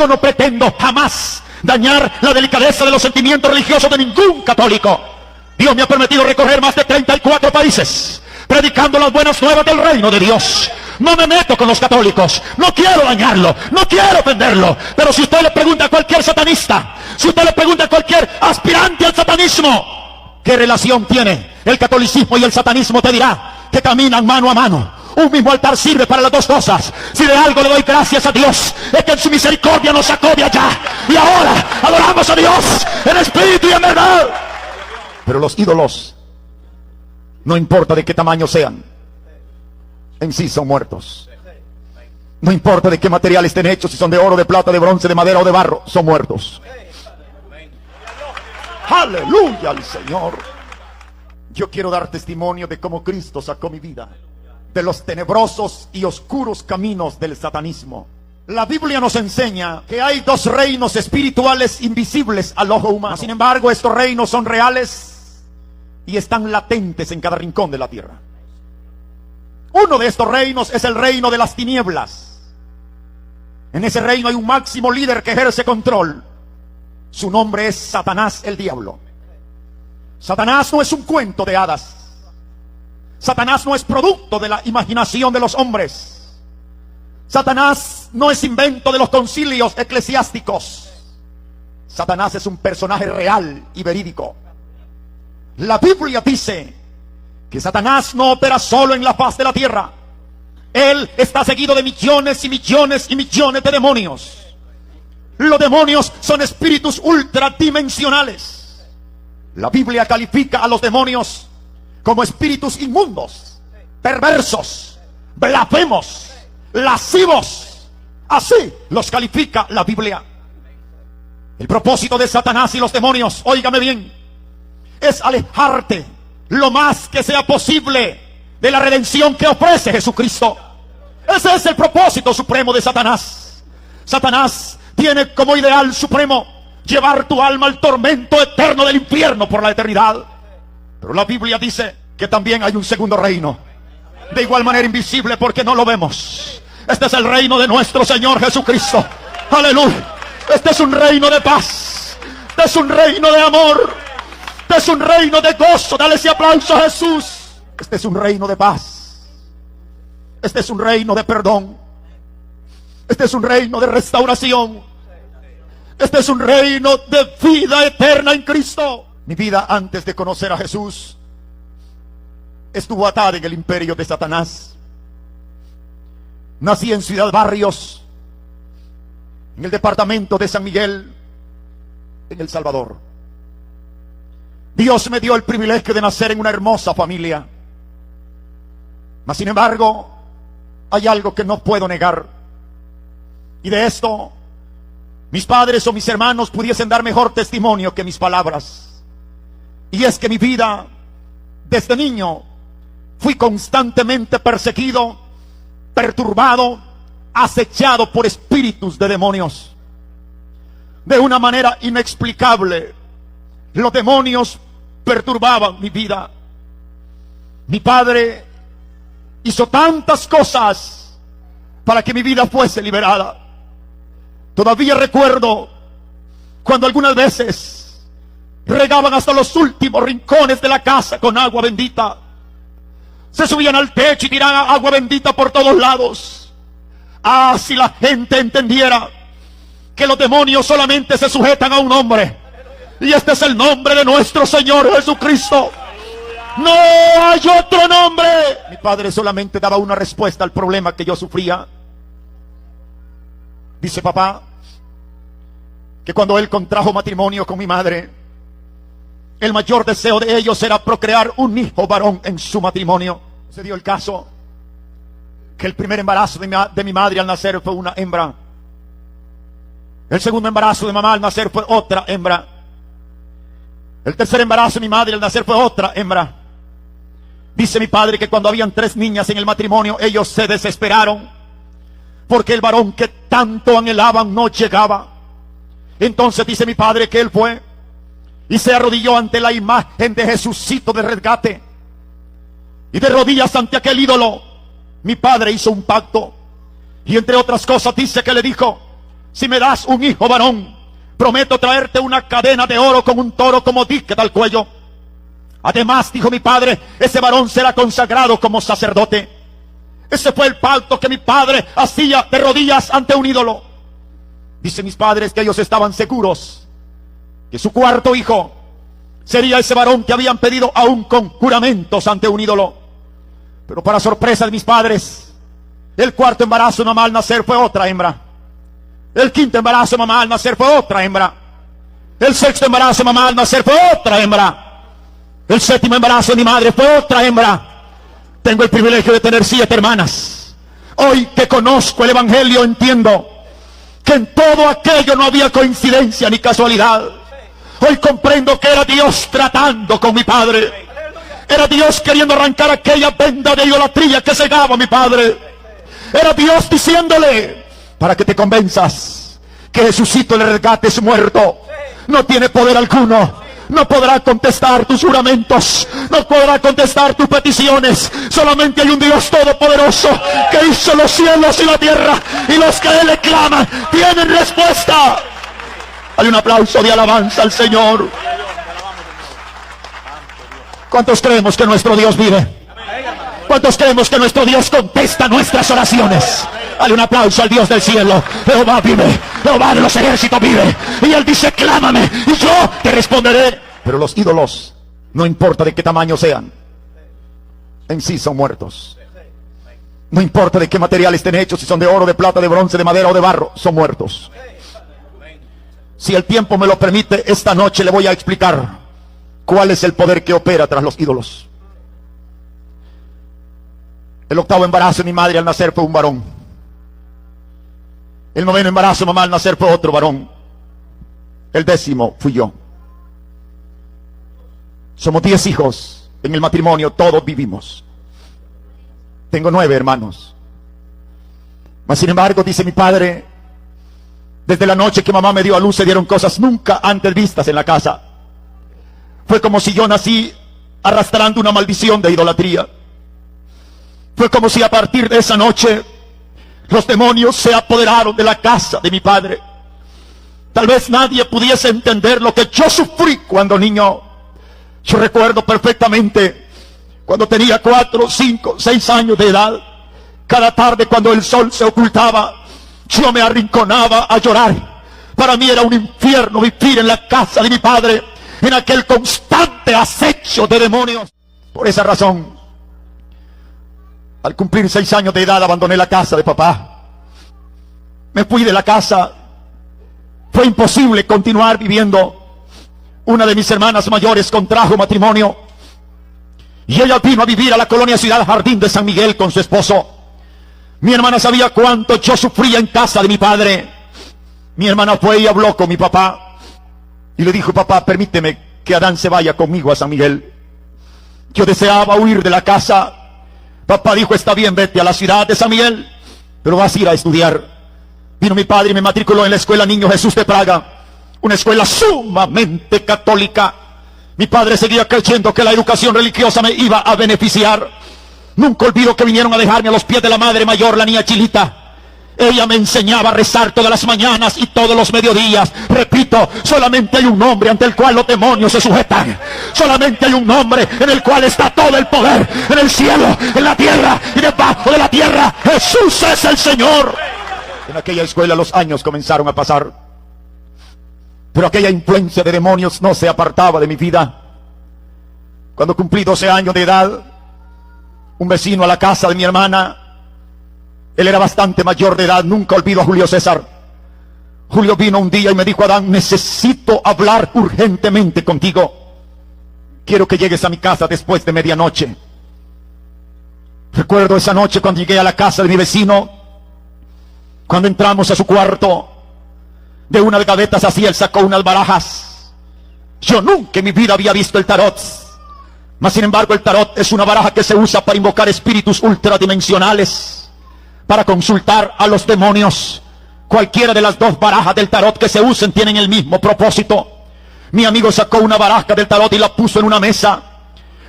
Yo no pretendo jamás dañar la delicadeza de los sentimientos religiosos de ningún católico. Dios me ha permitido recorrer más de 34 países predicando las buenas nuevas del reino de Dios. No me meto con los católicos, no quiero dañarlo, no quiero ofenderlo. Pero si usted le pregunta a cualquier satanista, si usted le pregunta a cualquier aspirante al satanismo, ¿qué relación tiene el catolicismo y el satanismo? Te dirá que caminan mano a mano. Un mismo altar sirve para las dos cosas. Si de algo le doy gracias a Dios, es que en su misericordia nos sacó de allá. Y ahora adoramos a Dios en espíritu y en verdad. Pero los ídolos, no importa de qué tamaño sean, en sí son muertos. No importa de qué material estén hechos, si son de oro, de plata, de bronce, de madera o de barro, son muertos. Aleluya al Señor. Yo quiero dar testimonio de cómo Cristo sacó mi vida de los tenebrosos y oscuros caminos del satanismo. La Biblia nos enseña que hay dos reinos espirituales invisibles al ojo humano. Sin embargo, estos reinos son reales y están latentes en cada rincón de la tierra. Uno de estos reinos es el reino de las tinieblas. En ese reino hay un máximo líder que ejerce control. Su nombre es Satanás, el diablo. Satanás no es un cuento de hadas. Satanás no es producto de la imaginación de los hombres. Satanás no es invento de los concilios eclesiásticos. Satanás es un personaje real y verídico. La Biblia dice que Satanás no opera solo en la faz de la tierra. Él está seguido de millones y millones y millones de demonios. Los demonios son espíritus ultradimensionales. La Biblia califica a los demonios como espíritus inmundos, perversos, blasfemos, lascivos. Así los califica la Biblia. El propósito de Satanás y los demonios, óigame bien, es alejarte lo más que sea posible de la redención que ofrece Jesucristo. Ese es el propósito supremo de Satanás. Satanás tiene como ideal supremo llevar tu alma al tormento eterno del infierno por la eternidad. Pero la Biblia dice que también hay un segundo reino, de igual manera invisible porque no lo vemos. Este es el reino de nuestro Señor Jesucristo. Aleluya. Este es un reino de paz. Este es un reino de amor. Este es un reino de gozo. Dale ese aplauso a Jesús. Este es un reino de paz. Este es un reino de perdón. Este es un reino de restauración. Este es un reino de vida eterna en Cristo. Mi vida antes de conocer a Jesús estuvo atada en el imperio de Satanás. Nací en Ciudad Barrios, en el departamento de San Miguel, en El Salvador. Dios me dio el privilegio de nacer en una hermosa familia. Mas sin embargo, hay algo que no puedo negar. Y de esto, mis padres o mis hermanos pudiesen dar mejor testimonio que mis palabras. Y es que mi vida, desde niño, fui constantemente perseguido, perturbado, acechado por espíritus de demonios. De una manera inexplicable, los demonios perturbaban mi vida. Mi padre hizo tantas cosas para que mi vida fuese liberada. Todavía recuerdo cuando algunas veces regaban hasta los últimos rincones de la casa con agua bendita. Se subían al techo y tiraban agua bendita por todos lados. Ah, si la gente entendiera que los demonios solamente se sujetan a un nombre, y este es el nombre de nuestro Señor Jesucristo. No hay otro nombre. Mi padre solamente daba una respuesta al problema que yo sufría. Dice papá que cuando él contrajo matrimonio con mi madre, el mayor deseo de ellos era procrear un hijo varón en su matrimonio. Se dio el caso que el primer embarazo de mi madre al nacer fue una hembra. El segundo embarazo de mamá al nacer fue otra hembra. El tercer embarazo de mi madre al nacer fue otra hembra. Dice mi padre que cuando habían 3 niñas en el matrimonio, ellos se desesperaron porque el varón que tanto anhelaban no llegaba. Entonces dice mi padre que él fue y se arrodilló ante la imagen de Jesucito de rescate. Y de rodillas ante aquel ídolo, mi padre hizo un pacto. Y entre otras cosas dice que le dijo: si me das un hijo varón, prometo traerte una cadena de oro con un toro como dique al cuello. Además, dijo mi padre, ese varón será consagrado como sacerdote. Ese fue el pacto que mi padre hacía de rodillas ante un ídolo. Dicen mis padres que ellos estaban seguros que su cuarto hijo sería ese varón que habían pedido aún con juramentos ante un ídolo. Pero para sorpresa de mis padres, el cuarto embarazo de mamá al nacer fue otra hembra. El quinto embarazo de mamá al nacer fue otra hembra. El sexto embarazo de mamá al nacer fue otra hembra. El séptimo embarazo de mi madre fue otra hembra. Tengo el privilegio de tener 7 hermanas. Hoy que conozco el evangelio entiendo que en todo aquello no había coincidencia ni casualidad. Hoy comprendo que era Dios tratando con mi padre. Era Dios queriendo arrancar aquella venda de idolatría que cegaba a mi padre. Era Dios diciéndole, para que te convenzas que Jesucito el rescate es muerto, no tiene poder alguno, no podrá contestar tus juramentos, no podrá contestar tus peticiones. Solamente hay un Dios todopoderoso que hizo los cielos y la tierra, y los que a Él le claman tienen respuesta. Hay un aplauso de alabanza al Señor. ¿Cuántos creemos que nuestro Dios vive? ¿Cuántos creemos que nuestro Dios contesta nuestras oraciones? Dale un aplauso al Dios del cielo. Jehová vive, Jehová de los ejércitos vive. Y Él dice, clámame y yo te responderé. Pero los ídolos, no importa de qué tamaño sean, en sí son muertos. No importa de qué material estén hechos, si son de oro, de plata, de bronce, de madera o de barro, son muertos. Si el tiempo me lo permite, esta noche le voy a explicar cuál es el poder que opera tras los ídolos. El 8º embarazo de mi madre al nacer fue un varón. El 9º embarazo de mamá al nacer fue otro varón. El 10º fui yo. Somos 10 hijos en el matrimonio, todos vivimos. Tengo 9 hermanos. Mas sin embargo, dice mi padre, desde la noche que mamá me dio a luz se dieron cosas nunca antes vistas en la casa. Fue como si yo nací arrastrando una maldición de idolatría. Fue como si a partir de esa noche los demonios se apoderaron de la casa de mi padre. Tal vez nadie pudiese entender lo que yo sufrí cuando niño. Yo recuerdo perfectamente cuando tenía 4, 5, 6 años de edad. Cada tarde cuando el sol se ocultaba, yo me arrinconaba a llorar. Para mí era un infierno vivir en la casa de mi padre, en aquel constante acecho de demonios. Por esa razón, al cumplir 6 años de edad, abandoné la casa de papá. Me fui de la casa. Fue imposible continuar viviendo. Una de mis hermanas mayores contrajo matrimonio y ella vino a vivir a la colonia Ciudad Jardín de San Miguel con su esposo. Mi hermana sabía cuánto yo sufría en casa de mi padre. Mi hermana fue y habló con mi papá y le dijo, papá, permíteme que Adán se vaya conmigo a San Miguel. Yo deseaba huir de la casa. Papá dijo, está bien, vete a la ciudad de San Miguel, pero vas a ir a estudiar. Vino mi padre y me matriculó en la escuela Niño Jesús de Praga, una escuela sumamente católica. Mi padre seguía creyendo que la educación religiosa me iba a beneficiar. Nunca olvido que vinieron a dejarme a los pies de la madre mayor, la niña Chilita. Ella me enseñaba a rezar todas las mañanas y todos los mediodías. Repito, solamente hay un nombre ante el cual los demonios se sujetan. Solamente hay un nombre en el cual está todo el poder, en el cielo, en la tierra y debajo de la tierra. Jesús es el Señor. En aquella escuela los años comenzaron a pasar, pero aquella influencia de demonios no se apartaba de mi vida. Cuando cumplí 12 años de edad, un vecino a la casa de mi hermana, él era bastante mayor de edad, nunca olvido a Julio César. Julio vino un día y me dijo, Adán, necesito hablar urgentemente contigo. Quiero que llegues a mi casa después de medianoche. Recuerdo esa noche cuando llegué a la casa de mi vecino. Cuando entramos a su cuarto, de una de gavetas así él sacó unas barajas. Yo nunca en mi vida había visto el tarot. Mas sin embargo el tarot es una baraja que se usa para invocar espíritus ultradimensionales, para consultar a los demonios. Cualquiera de las 2 barajas del tarot que se usen tienen el mismo propósito. Mi amigo sacó una baraja del tarot y la puso en una mesa.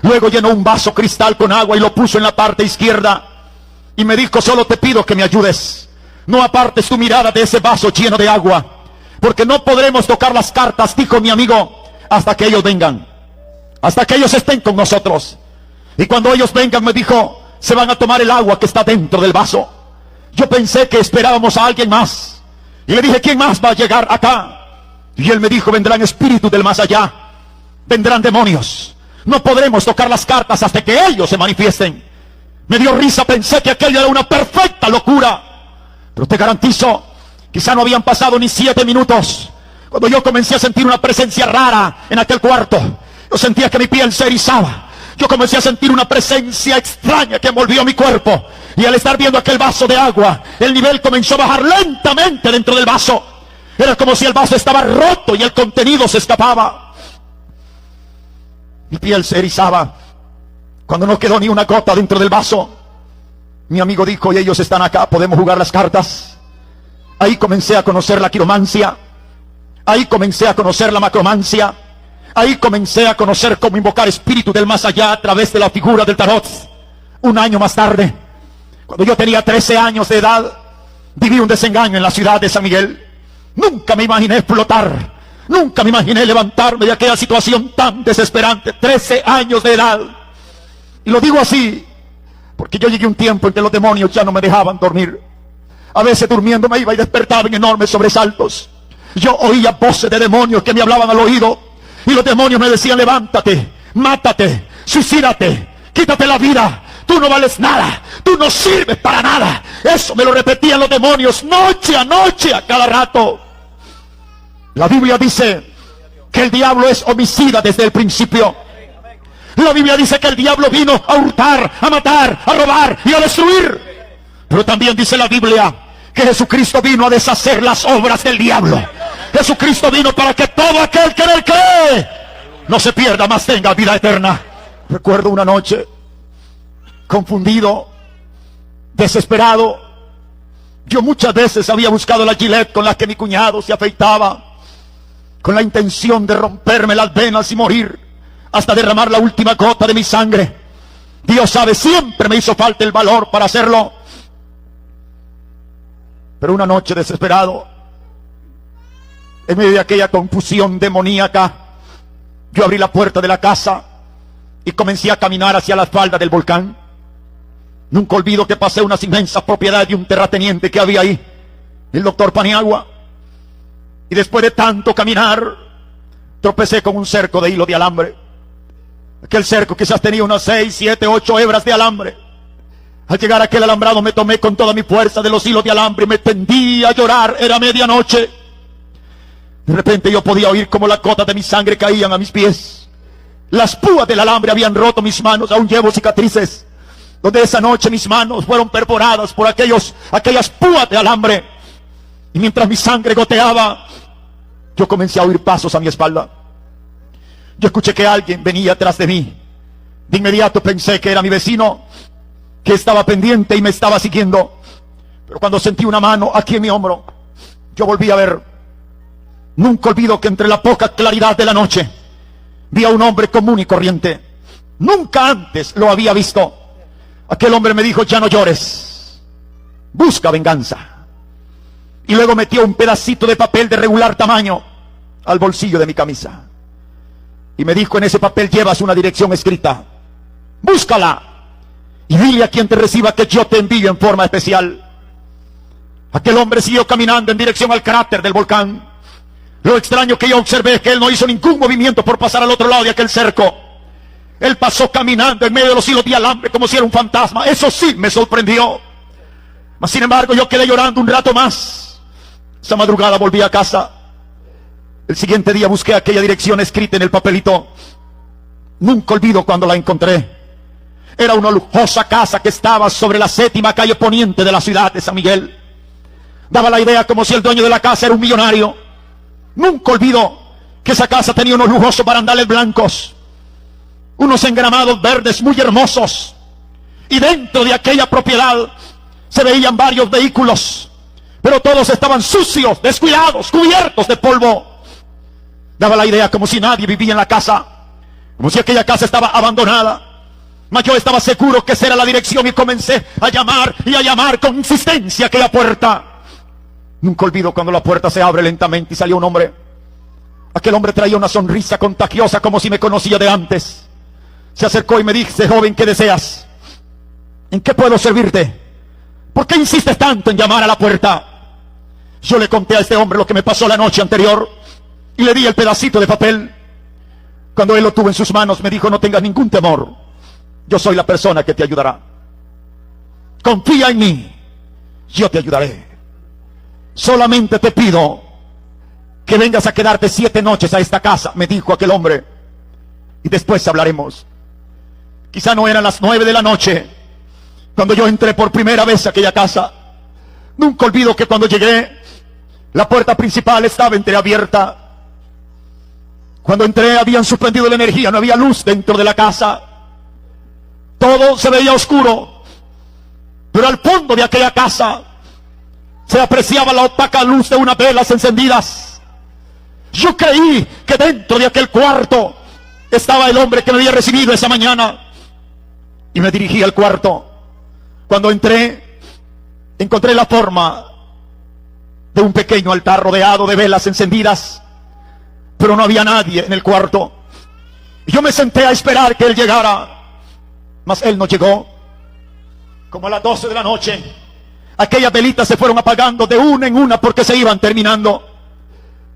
Luego llenó un vaso cristal con agua y lo puso en la parte izquierda. Y me dijo, solo te pido que me ayudes. no apartes tu mirada de ese vaso lleno de agua, porque no podremos tocar las cartas, dijo mi amigo, hasta que ellos vengan, hasta que ellos estén con nosotros. Y cuando ellos vengan, me dijo, se van a tomar el agua que está dentro del vaso. Yo pensé que esperábamos a alguien más, y le dije, ¿quién más va a llegar acá? Y él me dijo, vendrán espíritus del más allá, vendrán demonios, no podremos tocar las cartas hasta que ellos se manifiesten. Me dio risa, pensé que aquello era una perfecta locura, pero te garantizo, quizá no habían pasado ni 7 minutos cuando yo comencé a sentir una presencia rara en aquel cuarto. Yo sentía que mi piel se erizaba. Yo comencé a sentir una presencia extraña que envolvió mi cuerpo. Y al estar viendo aquel vaso de agua, el nivel comenzó a bajar lentamente dentro del vaso. Era como si el vaso estaba roto y el contenido se escapaba. Mi piel se erizaba. Cuando no quedó ni una gota dentro del vaso, mi amigo dijo, y ellos están acá, podemos jugar las cartas. Ahí comencé a conocer la quiromancia. Ahí comencé a conocer la macromancia. Ahí comencé a conocer cómo invocar espíritus del más allá a través de la figura del tarot. Un año más tarde, cuando yo tenía 13 años de edad, viví un desengaño en la ciudad de San Miguel. Nunca me imaginé explotar. Nunca me imaginé levantarme de aquella situación tan desesperante. 13 años de edad. Y lo digo así, porque yo llegué a un tiempo en que los demonios ya no me dejaban dormir. A veces durmiendo me iba y despertaba en enormes sobresaltos. Yo oía voces de demonios que me hablaban al oído. Y los demonios me decían, levántate, mátate, suicídate, quítate la vida. Tú no vales nada, tú no sirves para nada. Eso me lo repetían los demonios noche a noche, a cada rato. La Biblia dice que el diablo es homicida desde el principio. La Biblia dice que el diablo vino a hurtar, a matar, a robar y a destruir. Pero también dice la Biblia que Jesucristo vino a deshacer las obras del diablo. Jesucristo vino para que todo aquel que en él cree no se pierda, mas tenga vida eterna. Recuerdo una noche, confundido, desesperado. Yo muchas veces había buscado la Gillette con la que mi cuñado se afeitaba, con la intención de romperme las venas y morir, hasta derramar la última gota de mi sangre. Dios sabe, siempre me hizo falta el valor para hacerlo. Pero una noche, desesperado, en medio de aquella confusión demoníaca, yo abrí la puerta de la casa y comencé a caminar hacia la falda del volcán. Nunca olvido que pasé unas inmensas propiedades de un terrateniente que había ahí, el doctor Paniagua. Y después de tanto caminar, tropecé con un cerco de hilo de alambre. Aquel cerco quizás tenía unas 6, 7, 8 hebras de alambre. Al llegar a aquel alambrado me tomé con toda mi fuerza de los hilos de alambre y me tendí a llorar. Era medianoche. De repente yo podía oír como las gotas de mi sangre caían a mis pies. Las púas del alambre habían roto mis manos. Aún llevo cicatrices donde esa noche mis manos fueron perforadas por aquellas púas de alambre. Y mientras mi sangre goteaba, yo comencé a oír pasos a mi espalda. Yo escuché que alguien venía atrás de mí. De inmediato pensé que era mi vecino, que estaba pendiente y me estaba siguiendo. Pero cuando sentí una mano aquí en mi hombro, yo volví a ver. Nunca olvido que entre la poca claridad de la noche vi a un hombre común y corriente. Nunca antes lo había visto. Aquel hombre me dijo, ya no llores, busca venganza. Y luego metió un pedacito de papel de regular tamaño al bolsillo de mi camisa. Y me dijo, en ese papel llevas una dirección escrita. Búscala y dile a quien te reciba que yo te envío en forma especial. Aquel hombre siguió caminando en dirección al cráter del volcán. Lo extraño que yo observé es que él no hizo ningún movimiento por pasar al otro lado de aquel cerco. Él pasó caminando en medio de los hilos de alambre como si era un fantasma. Eso sí me sorprendió. Mas sin embargo yo quedé llorando un rato más. Esa madrugada volví a casa. El siguiente día busqué aquella dirección escrita en el papelito. Nunca olvido cuando la encontré. Era una lujosa casa que estaba sobre la 7ª calle poniente de la ciudad de San Miguel. Daba la idea como si el dueño de la casa era un millonario. Nunca olvido que esa casa tenía unos lujosos barandales blancos, unos engramados verdes muy hermosos, y dentro de aquella propiedad se veían varios vehículos, pero todos estaban sucios, descuidados, cubiertos de polvo. Daba la idea como si nadie vivía en la casa, como si aquella casa estaba abandonada. Mas yo estaba seguro que esa era la dirección y comencé a llamar y a llamar con insistencia a aquella puerta. Nunca olvido cuando la puerta se abre lentamente y salió un hombre. Aquel hombre traía una sonrisa contagiosa como si me conocía de antes. Se acercó y me dice: joven, ¿qué deseas? ¿En qué puedo servirte? ¿Por qué insistes tanto en llamar a la puerta? Yo le conté a este hombre lo que me pasó la noche anterior y le di el pedacito de papel. Cuando él lo tuvo en sus manos me dijo: no tengas ningún temor, yo soy la persona que te ayudará. Confía en mí, yo te ayudaré. Solamente te pido que vengas a quedarte 7 noches a esta casa, me dijo aquel hombre, y después hablaremos. Quizá no eran las 9 de la noche cuando yo entré por primera vez a aquella casa. Nunca olvido que cuando llegué, la puerta principal estaba entreabierta. Cuando entré habían suspendido la energía, no había luz dentro de la casa. Todo se veía oscuro, pero al fondo de aquella casa se apreciaba la opaca luz de unas velas encendidas. Yo creí que dentro de aquel cuarto estaba el hombre que me había recibido esa mañana, y me dirigí al cuarto. Cuando entré, encontré la forma de un pequeño altar rodeado de velas encendidas, pero no había nadie en el cuarto. Yo me senté a esperar que él llegara, mas él no llegó. Como a las 12 de la noche, aquellas velitas se fueron apagando de una en una porque se iban terminando.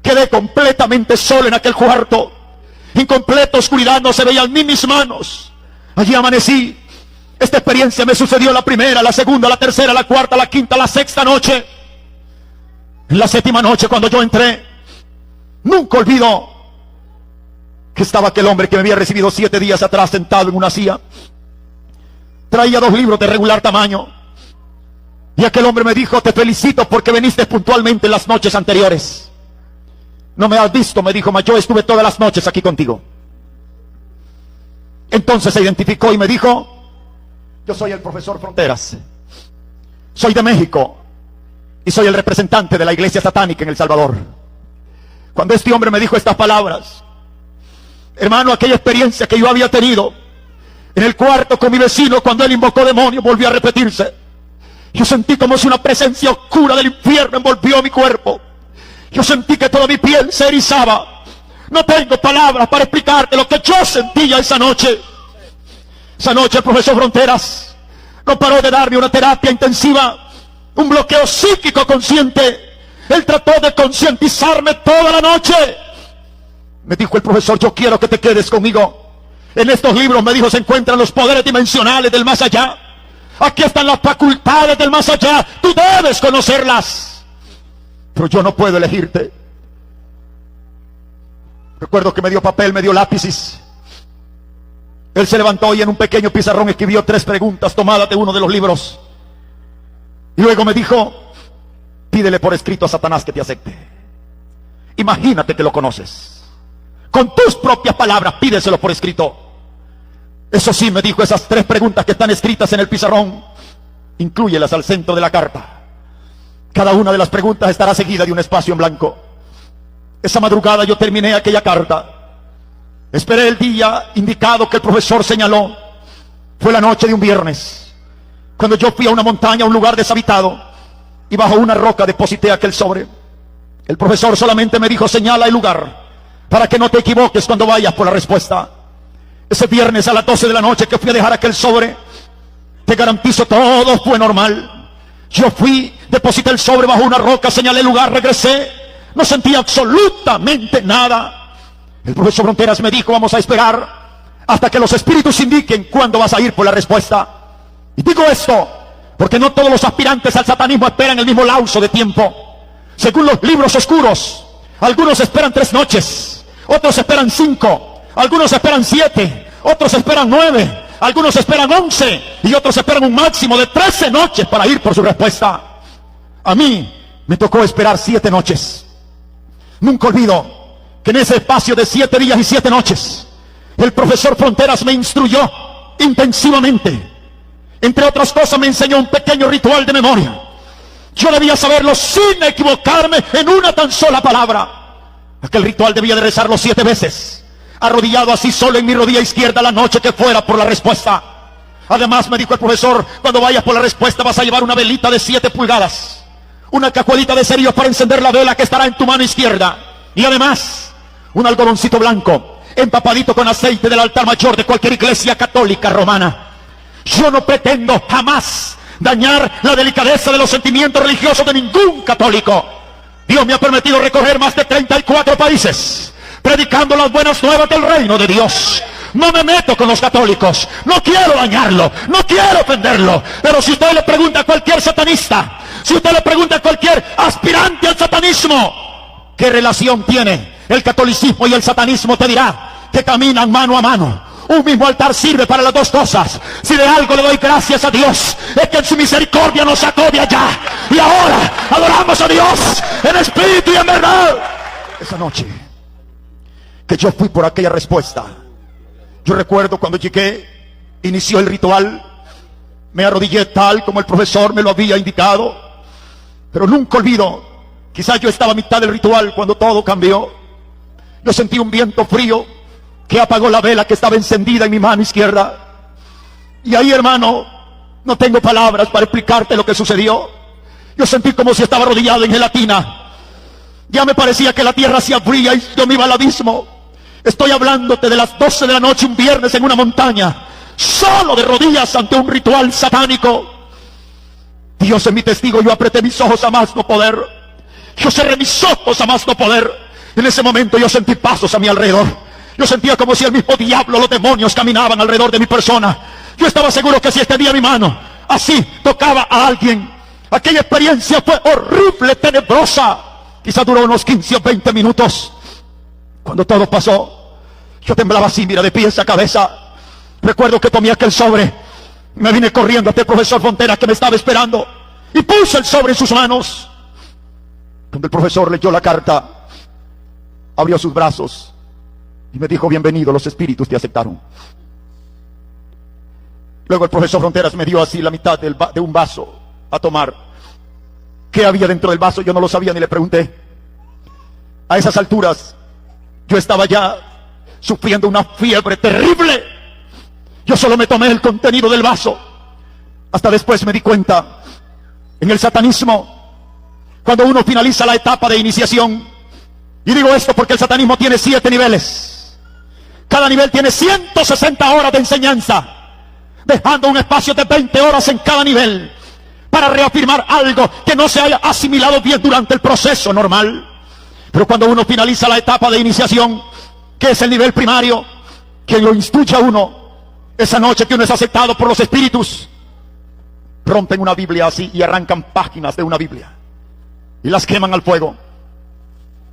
Quedé completamente solo en aquel cuarto. En completa oscuridad, no se veían ni mis manos. Allí amanecí. Esta experiencia me sucedió la primera, la segunda, la tercera, la cuarta, la quinta, la sexta noche. En la 7ª noche, cuando yo entré, nunca olvido que estaba aquel hombre que me había recibido 7 días atrás sentado en una silla. Traía 2 libros de regular tamaño. Y aquel hombre me dijo: te felicito porque viniste puntualmente en las noches anteriores. No me has visto, me dijo, mas yo estuve todas las noches aquí contigo. Entonces se identificó y me dijo: yo soy el profesor Fronteras, soy de México y soy el representante de la iglesia satánica en El Salvador. Cuando este hombre me dijo estas palabras, hermano, aquella experiencia que yo había tenido en el cuarto con mi vecino cuando él invocó demonios volvió a repetirse. Yo sentí como si una presencia oscura del infierno envolvió mi cuerpo. Yo sentí que toda mi piel se erizaba. No tengo palabras para explicarte lo que yo sentía esa noche. Esa noche el profesor Fronteras no paró de darme una terapia intensiva, un bloqueo psíquico consciente. Él trató de concientizarme toda la noche. Me dijo el profesor: yo quiero que te quedes conmigo. En estos libros, me dijo, se encuentran los poderes dimensionales del más allá. Aquí están las facultades del más allá. Tú debes conocerlas. Pero yo no puedo elegirte. Recuerdo que me dio papel, me dio lápices. Él se levantó y en un pequeño pizarrón escribió 3 preguntas tomadas de uno de los libros. Y luego me dijo: pídele por escrito a Satanás que te acepte. Imagínate que lo conoces. Con tus propias palabras, pídeselo por escrito. Eso sí, me dijo, esas 3 preguntas que están escritas en el pizarrón, inclúyelas al centro de la carta. Cada una de las preguntas estará seguida de un espacio en blanco. Esa madrugada yo terminé aquella carta. Esperé el día indicado que el profesor señaló. Fue la noche de un viernes, cuando yo fui a una montaña, a un lugar deshabitado, y bajo una roca deposité aquel sobre. El profesor solamente me dijo: señala el lugar para que no te equivoques cuando vayas por la respuesta. Ese viernes a las 12 de la noche que fui a dejar aquel sobre, te garantizo, todo fue normal. Yo fui, deposité el sobre bajo una roca, señalé el lugar, regresé, no sentí absolutamente nada. El profesor Fronteras me dijo: vamos a esperar hasta que los espíritus indiquen cuándo vas a ir por la respuesta. Y digo esto porque no todos los aspirantes al satanismo esperan el mismo lapso de tiempo. Según los libros oscuros, algunos esperan 3 noches, otros esperan 5, algunos esperan 7, otros esperan 9, algunos esperan 11 y otros esperan un máximo de 13 noches para ir por su respuesta. A mí me tocó esperar 7 noches. Nunca olvido que en ese espacio de 7 días y 7 noches, el profesor Fronteras me instruyó intensivamente. Entre otras cosas, me enseñó un pequeño ritual de memoria. Yo debía saberlo sin equivocarme en una tan sola palabra. Aquel ritual debía de rezarlo 7 veces, arrodillado así solo en mi rodilla izquierda la noche que fuera por la respuesta. Además, me dijo el profesor, cuando vayas por la respuesta vas a llevar una velita de 7 pulgadas. una cajuelita de cerillos para encender la vela que estará en tu mano izquierda, y además un algodoncito blanco empapadito con aceite del altar mayor de cualquier iglesia católica romana. Yo no pretendo jamás dañar la delicadeza de los sentimientos religiosos de ningún católico. Dios me ha permitido recorrer más de 34 países predicando las buenas nuevas del reino de Dios. No me meto con los católicos, no quiero dañarlo, no quiero ofenderlo. Pero si usted le pregunta a cualquier satanista, si usted le pregunta a cualquier aspirante al satanismo, ¿qué relación tiene el catolicismo y el satanismo? Te dirá que caminan mano a mano. Un mismo altar sirve para las dos cosas. Si de algo le doy gracias a Dios, es que en su misericordia nos sacó de allá, y ahora adoramos a Dios en espíritu y en verdad. Esa noche que yo fui por aquella respuesta, yo recuerdo cuando llegué, inició el ritual, me arrodillé tal como el profesor me lo había indicado, pero nunca olvido, quizás yo estaba a mitad del ritual cuando todo cambió. Yo sentí un viento frío que apagó la vela que estaba encendida en mi mano izquierda. Y ahí, hermano, no tengo palabras para explicarte lo que sucedió. Yo sentí como si estaba arrodillado en gelatina. Ya me parecía que la tierra se abría y yo me iba al abismo. Estoy hablándote de las 12 de la noche un viernes en una montaña, solo de rodillas ante un ritual satánico. Dios es mi testigo, yo apreté mis ojos a más no poder. Yo cerré mis ojos a más no poder. En ese momento yo sentí pasos a mi alrededor. Yo sentía como si el mismo diablo, los demonios caminaban alrededor de mi persona. Yo estaba seguro que si extendía mi mano, así tocaba a alguien. Aquella experiencia fue horrible, tenebrosa. Quizá duró unos 15 o 20 minutos. Cuando todo pasó, yo temblaba así, mira, de pies a cabeza. Recuerdo que tomé aquel sobre, me vine corriendo hasta el profesor Fronteras que me estaba esperando, y puse el sobre en sus manos. Cuando el profesor leyó la carta, abrió sus brazos y me dijo: bienvenido, los espíritus te aceptaron. Luego el profesor Fronteras me dio así la mitad de un vaso a tomar. ¿Qué había dentro del vaso? Yo no lo sabía ni le pregunté. A esas alturas yo estaba ya sufriendo una fiebre terrible. Yo solo me tomé el contenido del vaso. Hasta después me di cuenta, en el satanismo, cuando uno finaliza la etapa de iniciación, y digo esto porque el satanismo tiene 7 niveles. Cada nivel tiene 160 horas de enseñanza, dejando un espacio de 20 horas en cada nivel para reafirmar algo que no se haya asimilado bien durante el proceso normal. Pero cuando uno finaliza la etapa de iniciación, que es el nivel primario, quien lo instruye a uno, esa noche que uno es aceptado por los espíritus, rompen una Biblia así y arrancan páginas de una Biblia y las queman al fuego.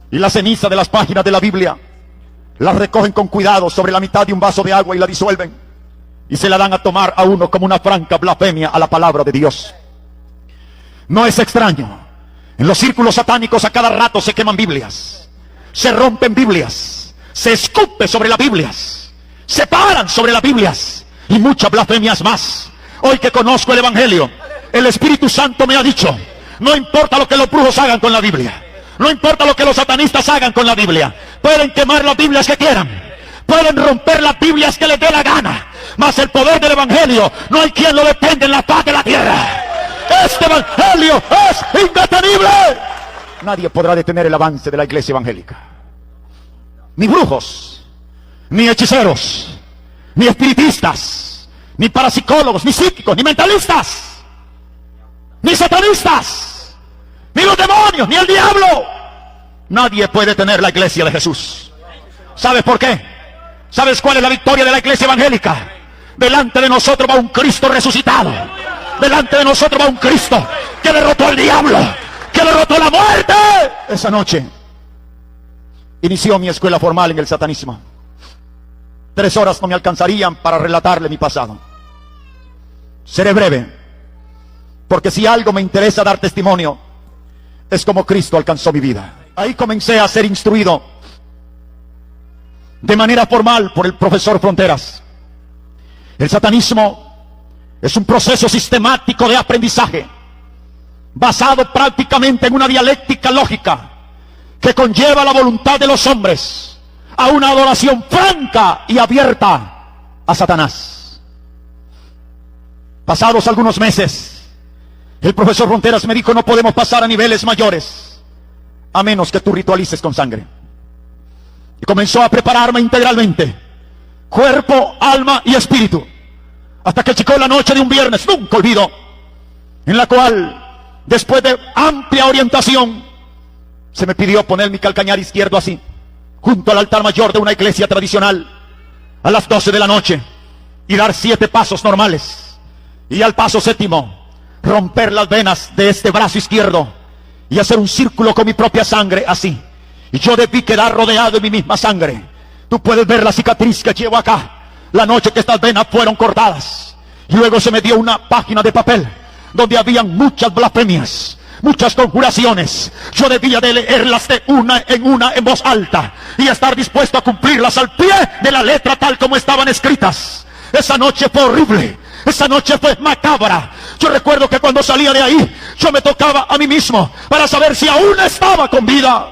Y la ceniza de las páginas de la Biblia las recogen con cuidado sobre la mitad de un vaso de agua y la disuelven y se la dan a tomar a uno como una franca blasfemia a la palabra de Dios. No es extraño, en los círculos satánicos a cada rato se queman Biblias, se rompen Biblias, se escupe sobre las Biblias, se paran sobre las Biblias y muchas blasfemias más. Hoy que conozco el Evangelio, el Espíritu Santo me ha dicho: no importa lo que los brujos hagan con la Biblia, no importa lo que los satanistas hagan con la Biblia, pueden quemar las Biblias que quieran, pueden romper las Biblias que les dé la gana, mas el poder del Evangelio no hay quien lo detenga en la faz de la tierra. Este Evangelio es indetenible. Nadie podrá detener el avance de la iglesia evangélica. Ni brujos, ni hechiceros, ni espiritistas, ni parapsicólogos, ni psíquicos, ni mentalistas, ni satanistas, ni los demonios, ni el diablo. Nadie puede detener la iglesia de Jesús. ¿Sabes por qué? ¿Sabes cuál es la victoria de la iglesia evangélica? Delante de nosotros va un Cristo resucitado. Delante de nosotros va un Cristo que derrotó al diablo, que derrotó la muerte. Esa noche inició mi escuela formal en el satanismo. 3 horas no me alcanzarían para relatarle mi pasado. Seré breve, porque si algo me interesa dar testimonio, es como Cristo alcanzó mi vida. Ahí comencé a ser instruido de manera formal por el profesor Fronteras. El satanismo es un proceso sistemático de aprendizaje, basado prácticamente en una dialéctica lógica, que conlleva la voluntad de los hombres a una adoración franca y abierta a Satanás. Pasados algunos meses, El profesor Fronteras me dijo: no podemos pasar a niveles mayores a menos que tú ritualices con sangre. Y comenzó a prepararme integralmente, cuerpo, alma y espíritu, hasta que llegó la noche de un viernes, nunca olvido, en la cual, después de amplia orientación, se me pidió poner mi calcañar izquierdo así, junto al altar mayor de una iglesia tradicional, a las 12 de la noche, y dar 7 pasos normales, y al paso 7º, romper las venas de este brazo izquierdo, y hacer un círculo con mi propia sangre, así. Y yo debí quedar rodeado de mi misma sangre. Tú puedes ver la cicatriz que llevo acá, la noche que estas venas fueron cortadas. Y luego se me dio una página de papel, donde habían muchas blasfemias, muchas conjuraciones. Yo debía de leerlas de una en voz alta, y estar dispuesto a cumplirlas al pie de la letra tal como estaban escritas. Esa noche fue horrible, esa noche fue macabra. Yo recuerdo que cuando salía de ahí, yo me tocaba a mí mismo para saber si aún estaba con vida.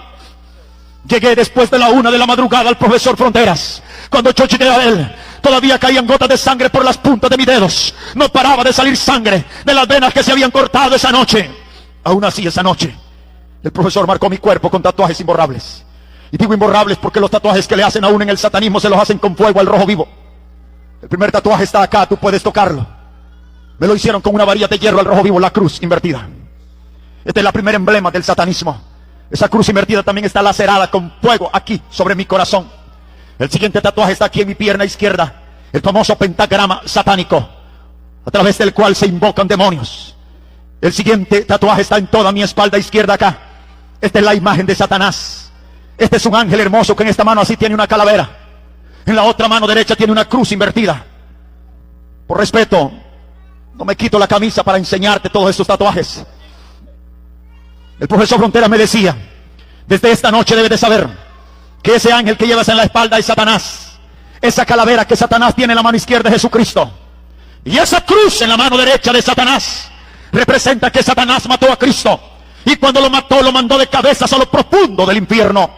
Llegué después de la 1 de la madrugada al profesor Fronteras. Cuando yo llegué a él, todavía caían gotas de sangre por las puntas de mis dedos. No paraba de salir sangre de las venas que se habían cortado esa noche. Aún así, esa noche, el profesor marcó mi cuerpo con tatuajes imborrables. Y digo imborrables porque los tatuajes que le hacen aún en el satanismo se los hacen con fuego al rojo vivo. El primer tatuaje está acá, tú puedes tocarlo. Me lo hicieron con una varilla de hierro al rojo vivo, la cruz invertida. Este es la primer emblema del satanismo. Esa cruz invertida también está lacerada con fuego aquí, sobre mi corazón. El siguiente tatuaje está aquí en mi pierna izquierda, el famoso pentagrama satánico, a través del cual se invocan demonios. El siguiente tatuaje está en toda mi espalda izquierda acá. Esta es la imagen de Satanás. Este es un ángel hermoso que en esta mano así tiene una calavera. En la otra mano derecha tiene una cruz invertida. Por respeto, no me quito la camisa para enseñarte todos estos tatuajes. El profesor Fronteras me decía: desde esta noche debes de saber que ese ángel que llevas en la espalda es Satanás. Esa calavera que Satanás tiene en la mano izquierda es Jesucristo. Y esa cruz en la mano derecha de Satanás representa que Satanás mató a Cristo. Y cuando lo mató, lo mandó de cabezas a lo profundo del infierno.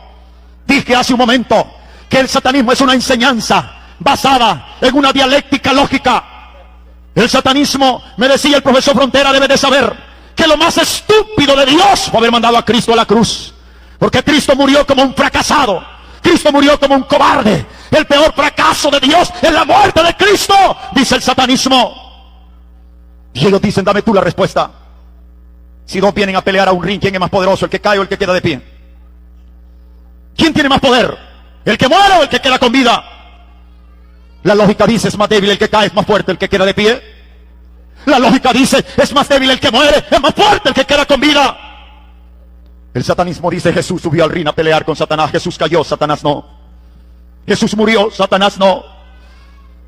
Dije hace un momento que el satanismo es una enseñanza basada en una dialéctica lógica. El satanismo, me decía el profesor Frontera, debe de saber que lo más estúpido de Dios fue haber mandado a Cristo a la cruz. Porque Cristo murió como un fracasado. Cristo murió como un cobarde. El peor fracaso de Dios es la muerte de Cristo, dice el satanismo. Y ellos dicen: dame tú la respuesta. Si dos vienen a pelear a un ring, ¿quién es más poderoso, el que cae o el que queda de pie? ¿Quién tiene más poder? ¿El que muere o el que queda con vida? La lógica dice: es más débil el que cae, es más fuerte el que queda de pie. La lógica dice: es más débil el que muere, es más fuerte el que queda con vida. El satanismo dice: Jesús subió al ring a pelear con Satanás. Jesús cayó, Satanás no. Jesús murió, Satanás no.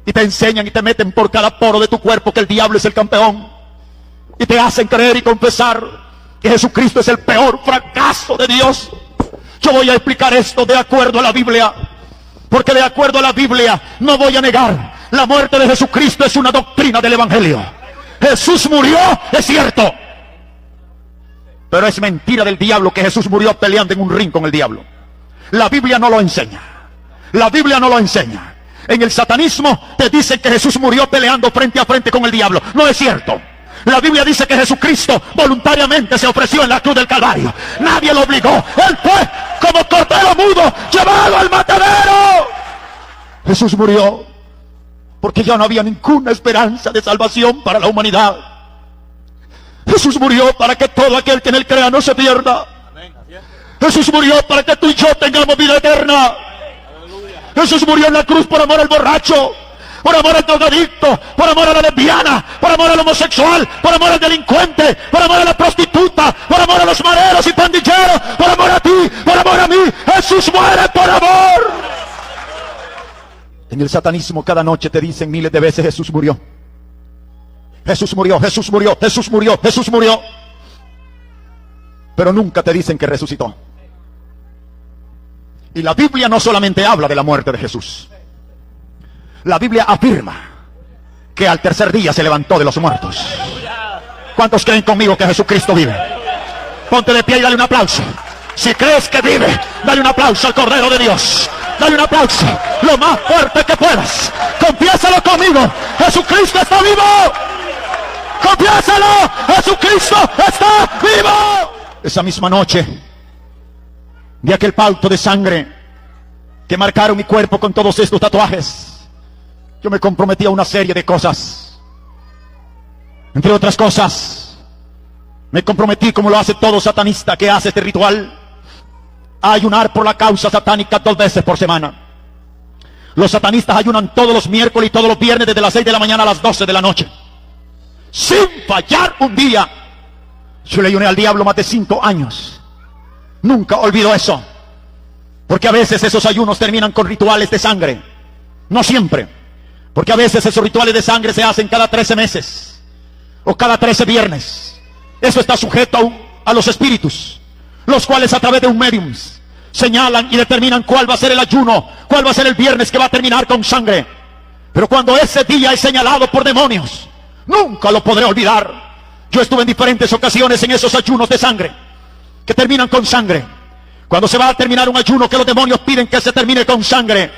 Y te enseñan y te meten por cada poro de tu cuerpo que el diablo es el campeón. Y te hacen creer y confesar que Jesucristo es el peor fracaso de Dios. Yo voy a explicar esto de acuerdo a la Biblia, porque de acuerdo a la Biblia no voy a negar: la muerte de Jesucristo es una doctrina del Evangelio. Jesús murió, es cierto, pero es mentira del diablo que Jesús murió peleando en un ring con el diablo. La Biblia no lo enseña. La Biblia no lo enseña. En el satanismo te dicen que Jesús murió peleando frente a frente con el diablo. No es cierto. La Biblia dice que Jesucristo voluntariamente se ofreció en la cruz del Calvario. Nadie lo obligó. Él fue como cordero mudo llevado al matadero. Jesús murió porque ya no había ninguna esperanza de salvación para la humanidad. Jesús murió para que todo aquel que en él crea no se pierda. Jesús murió para que tú y yo tengamos vida eterna. Jesús murió en la cruz por amor al borracho, por amor al drogadicto, por amor a la lesbiana, por amor al homosexual, por amor al delincuente, por amor a la prostituta, por amor a los mareros y pandilleros, por amor a ti, por amor a mí. Jesús muere por amor. En el satanismo cada noche te dicen miles de veces: Jesús murió. Jesús murió, Jesús murió, Jesús murió, Jesús murió. Pero nunca te dicen que resucitó. Y la Biblia no solamente habla de la muerte de Jesús. La Biblia afirma que al tercer día se levantó de los muertos. ¿Cuántos creen conmigo que Jesucristo vive? Ponte de pie y dale un aplauso. Si crees que vive, dale un aplauso al Cordero de Dios. Dale un aplauso lo más fuerte que puedas. Confiésalo conmigo: Jesucristo está vivo. ¡Confiésalo! ¡Jesucristo está vivo! Esa misma noche vi aquel pacto de sangre que marcaron mi cuerpo con todos estos tatuajes. Yo me comprometí a una serie de cosas. Entre otras cosas, me comprometí, como lo hace todo satanista que hace este ritual, a ayunar por la causa satánica 2 veces por semana. Los satanistas ayunan todos los miércoles y todos los viernes desde las 6 de la mañana a las 12 de la noche, sin fallar un día. Yo le ayuné al diablo más de 5 años. Nunca olvido eso, porque a veces esos ayunos terminan con rituales de sangre. No siempre, porque a veces esos rituales de sangre se hacen cada 13 meses o cada 13 viernes. Eso está sujeto a los espíritus, los cuales a través de un medium señalan y determinan cuál va a ser el ayuno, cuál va a ser el viernes que va a terminar con sangre. Pero cuando ese día es señalado por demonios, nunca lo podré olvidar. Yo estuve en diferentes ocasiones en esos ayunos de sangre que terminan con sangre. Cuando se va a terminar un ayuno que los demonios piden que se termine con sangre,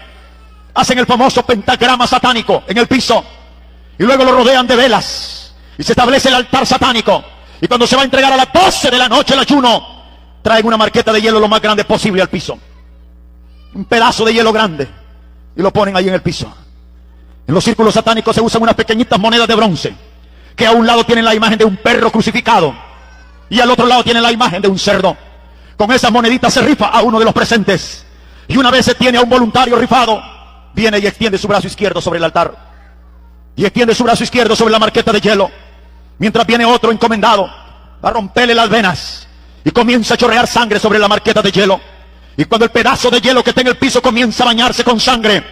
hacen el famoso pentagrama satánico en el piso y luego lo rodean de velas y se establece el altar satánico. Y cuando se va a entregar a las 12 de la noche el ayuno, traen una marqueta de hielo lo más grande posible al piso, un pedazo de hielo grande, y lo ponen ahí en el piso. En los círculos satánicos se usan unas pequeñitas monedas de bronce que a un lado tienen la imagen de un perro crucificado y al otro lado tienen la imagen de un cerdo. Con esas moneditas se rifa a uno de los presentes, y una vez se tiene a un voluntario rifado, viene y extiende su brazo izquierdo sobre el altar y extiende su brazo izquierdo sobre la marqueta de hielo, mientras viene otro encomendado a romperle las venas y comienza a chorrear sangre sobre la marqueta de hielo. Y cuando el pedazo de hielo que está en el piso comienza a bañarse con sangre,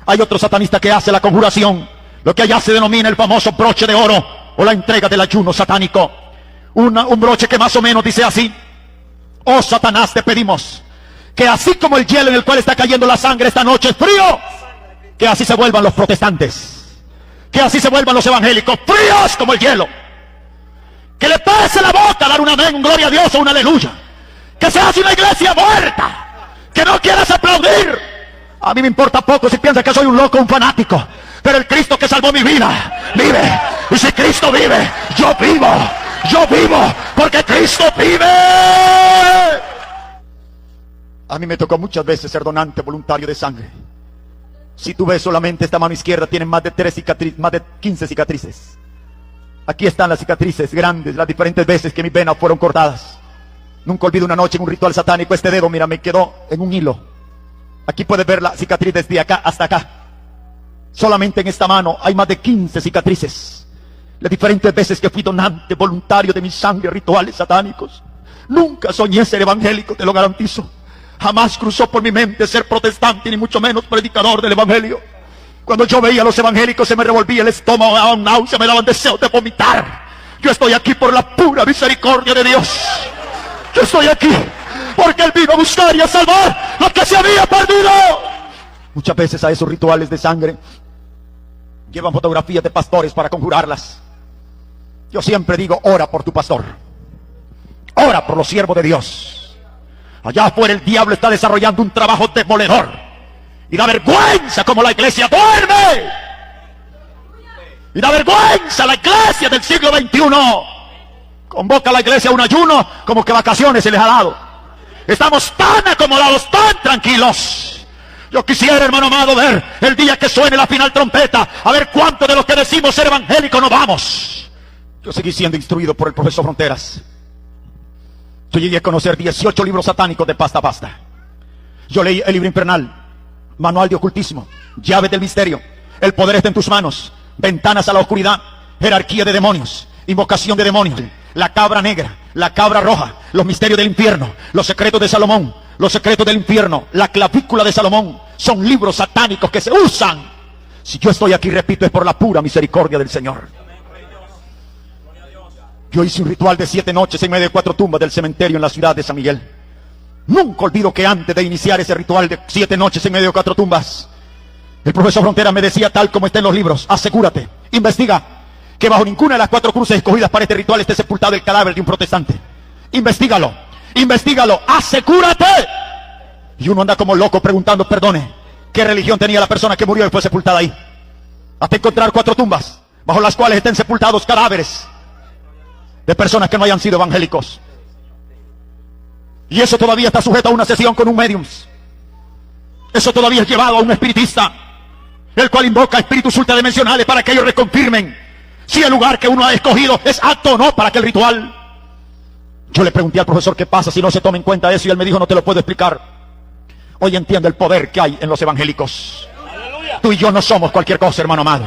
hay otro satanista que hace la conjuración, lo que allá se denomina el famoso broche de oro o la entrega del ayuno satánico. Un broche que más o menos dice así: oh Satanás, te pedimos que así como el hielo en el cual está cayendo la sangre esta noche es frío, que así se vuelvan los protestantes, que así se vuelvan los evangélicos, fríos como el hielo. Que le pase la boca a dar un amén, un gloria a Dios o un aleluya. Que se hace una iglesia muerta, que no quieras aplaudir. A mí me importa poco si piensas que soy un loco, un fanático, pero el Cristo que salvó mi vida vive. Y si Cristo vive, yo vivo. Yo vivo porque Cristo vive. A mí me tocó muchas veces ser donante voluntario de sangre. Si tú ves solamente esta mano izquierda, tiene más de 15 cicatrices. Aquí están las cicatrices grandes, las diferentes veces que mis venas fueron cortadas. Nunca olvido una noche en un ritual satánico, este dedo, mira, me quedó en un hilo. Aquí puedes ver la cicatriz desde acá hasta acá. Solamente en esta mano hay más de 15 cicatrices. Las diferentes veces que fui donante voluntario de mi sangre, rituales satánicos. Nunca soñé ser evangélico, te lo garantizo. Jamás cruzó por mi mente ser protestante, ni mucho menos predicador del evangelio. Cuando yo veía a los evangélicos se me revolvía el estómago, me daban náusea, me daban deseos de vomitar. Yo estoy aquí por la pura misericordia de Dios. Yo estoy aquí porque Él vino a buscar y a salvar lo que se había perdido. Muchas veces a esos rituales de sangre llevan fotografías de pastores para conjurarlas. Yo siempre digo: ora por tu pastor, ora por los siervos de Dios. Allá afuera el diablo está desarrollando un trabajo demoledor y da vergüenza como la iglesia duerme. Y da vergüenza la iglesia del siglo XXI. Convoca a la iglesia a un ayuno como que vacaciones se les ha dado. Estamos tan acomodados, tan tranquilos. Yo quisiera, hermano amado, ver el día que suene la final trompeta, a ver cuántos de los que decimos ser evangélicos no vamos. Yo seguí siendo instruido por el profesor Fronteras. Yo llegué a conocer 18 libros satánicos de pasta a pasta. Yo leí el libro infernal, Manual de ocultismo, Llaves del misterio, El poder está en tus manos, Ventanas a la oscuridad, Jerarquía de demonios, Invocación de demonios, La cabra negra, La cabra roja, Los misterios del infierno, Los secretos de Salomón, Los secretos del infierno, La clavícula de Salomón. Son libros satánicos que se usan. Si yo estoy aquí, repito, es por la pura misericordia del Señor. Yo hice un ritual de 7 noches en medio de 4 tumbas del cementerio en la ciudad de San Miguel. Nunca olvido que antes de iniciar ese ritual de 7 noches en medio de 4 tumbas, el profesor Frontera me decía, tal como está en los libros: asegúrate, investiga, que bajo ninguna de las 4 cruces escogidas para este ritual esté sepultado el cadáver de un protestante. Investígalo, investígalo, asegúrate. Y uno anda como loco preguntando: perdone, ¿qué religión tenía la persona que murió y fue sepultada ahí? Hasta encontrar 4 tumbas bajo las cuales estén sepultados cadáveres de personas que no hayan sido evangélicos. Y eso todavía está sujeto a una sesión con un medium. Eso todavía es llevado a un espiritista, el cual invoca espíritus ultradimensionales para que ellos reconfirmen si el lugar que uno ha escogido es apto o no para aquel ritual. Yo le pregunté al profesor qué pasa si no se toma en cuenta eso, y él me dijo: no te lo puedo explicar. Hoy entiende el poder que hay en los evangélicos. Tú y yo no somos cualquier cosa, hermano amado.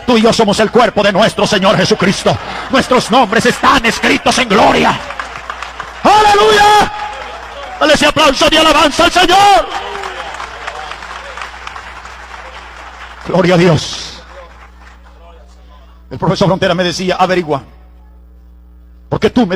Tú y yo somos el cuerpo de nuestro Señor Jesucristo. Nuestros nombres están escritos en gloria. ¡Aleluya! Dale ese aplauso de alabanza al Señor. Gloria a Dios. El profesor Frontera me decía: averigua, porque tú me